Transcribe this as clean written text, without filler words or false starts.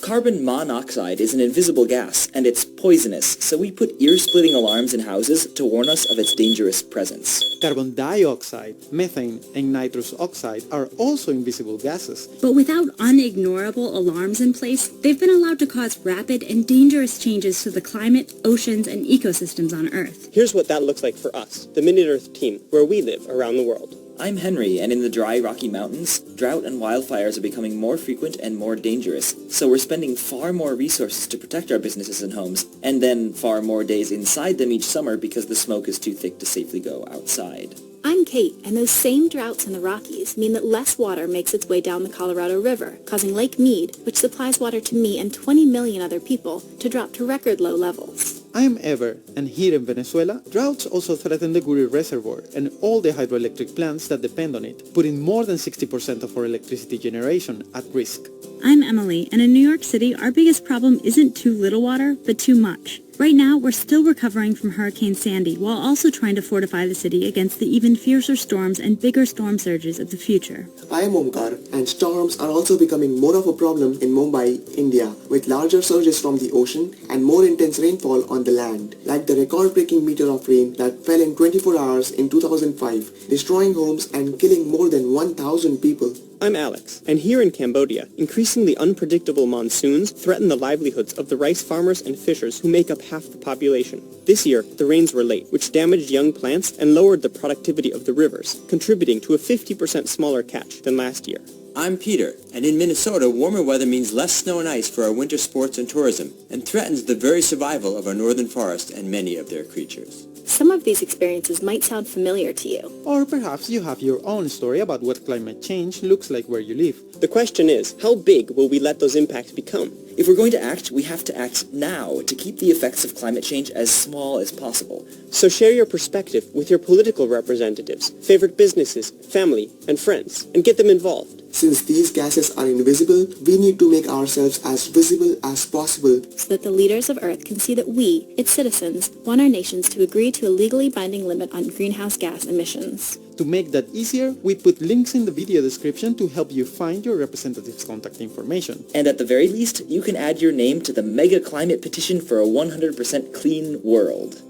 Carbon monoxide is an invisible gas, and it's poisonous, so we put ear-splitting alarms in houses to warn us of its dangerous presence. Carbon dioxide, methane, and nitrous oxide are also invisible gases. But without unignorable alarms in place, they've been allowed to cause rapid and dangerous changes to the climate, oceans, and ecosystems on Earth. Here's what that looks like for us, the Minute Earth team, where we live around the world. I'm Henry, and in the dry Rocky Mountains, drought and wildfires are becoming more frequent and more dangerous, so we're spending far more resources to protect our businesses and homes, and then far more days inside them each summer because the smoke is too thick to safely go outside. I'm Kate, and those same droughts in the Rockies mean that less water makes its way down the Colorado River, causing Lake Mead, which supplies water to me and 20 million other people, to drop to record low levels. I am Ever, and here in Venezuela, droughts also threaten the Guri Reservoir and all the hydroelectric plants that depend on it, putting more than 60% of our electricity generation at risk. I'm Emily, and in New York City, our biggest problem isn't too little water, but too much. Right now, we're still recovering from Hurricane Sandy, while also trying to fortify the city against the even fiercer storms and bigger storm surges of the future. I am Omkar, and storms are also becoming more of a problem in Mumbai, India, with larger surges from the ocean and more intense rainfall on the land, like the record-breaking meter of rain that fell in 24 hours in 2005, destroying homes and killing more than 1,000 people. I'm Alex, and here in Cambodia, increasingly unpredictable monsoons threaten the livelihoods of the rice farmers and fishers who make up half the population. This year, the rains were late, which damaged young plants and lowered the productivity of the rivers, contributing to a 50% smaller catch than last year. I'm Peter, and in Minnesota, warmer weather means less snow and ice for our winter sports and tourism, and threatens the very survival of our northern forest and many of their creatures. Some of these experiences might sound familiar to you. Or perhaps you have your own story about what climate change looks like where you live. The question is, how big will we let those impacts become? If we're going to act, we have to act now to keep the effects of climate change as small as possible. So share your perspective with your political representatives, favorite businesses, family, and friends, and get them involved. Since these gases are invisible, we need to make ourselves as visible as possible, So that the leaders of Earth can see that we, its citizens, want our nations to agree to a legally binding limit on greenhouse gas emissions. To make that easier, we put links in the video description to help you find your representative's contact information. And at the very least, you can add your name to the mega climate petition for a 100% clean world.